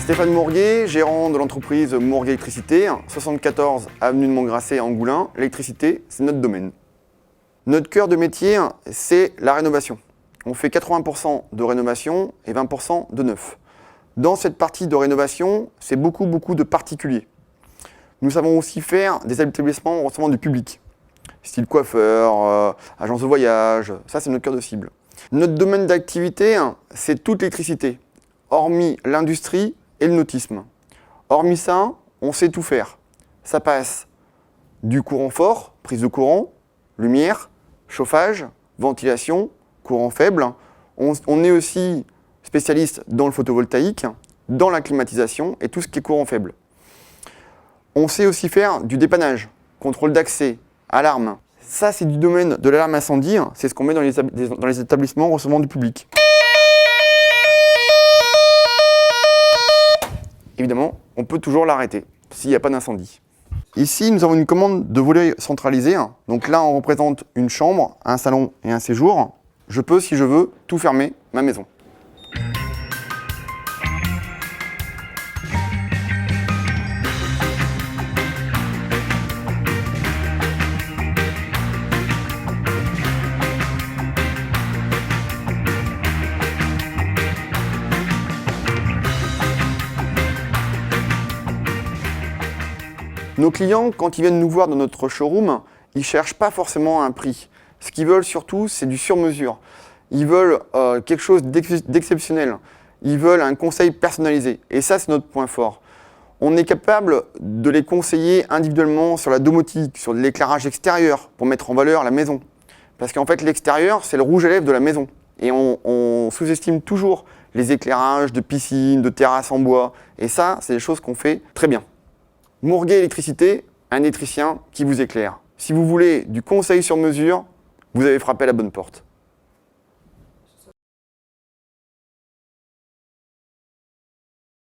Stéphane Mourguet, gérant de l'entreprise Mourguet Électricité, 74 avenue de Montgrasset à Angoulins. L'électricité, c'est notre domaine. Notre cœur de métier, c'est la rénovation. On fait 80% de rénovation et 20% de neuf. Dans cette partie de rénovation, c'est beaucoup de particuliers. Nous savons aussi faire des établissements recevant du public, style coiffeur, agence de voyage, ça c'est notre cœur de cible. Notre domaine d'activité, c'est toute l'électricité, hormis l'industrie et le nautisme. Hormis ça, on sait tout faire. Ça passe du courant fort, prise de courant, lumière, chauffage, ventilation, courant faible. On est aussi spécialiste dans le photovoltaïque, dans la climatisation et tout ce qui est courant faible. On sait aussi faire du dépannage, contrôle d'accès, alarme. Ça, c'est du domaine de l'alarme incendie, c'est ce qu'on met dans les établissements recevant du public. Évidemment, on peut toujours l'arrêter s'il n'y a pas d'incendie. Ici, nous avons une commande de volet centralisé. Donc là, on représente une chambre, un salon et un séjour. Je peux, si je veux, tout fermer ma maison. Nos clients, quand ils viennent nous voir dans notre showroom, ils ne cherchent pas forcément un prix. Ce qu'ils veulent surtout, c'est du sur-mesure. Ils veulent quelque chose d'exceptionnel. Ils veulent un conseil personnalisé. Et ça, c'est notre point fort. On est capable de les conseiller individuellement sur la domotique, sur l'éclairage extérieur, pour mettre en valeur la maison. Parce qu'en fait, l'extérieur, c'est le rouge à lèvres de la maison. Et on sous-estime toujours les éclairages de piscine, de terrasse en bois. Et ça, c'est des choses qu'on fait très bien. Mourguet Électricité, un électricien qui vous éclaire. Si vous voulez du conseil sur mesure, vous avez frappé à la bonne porte.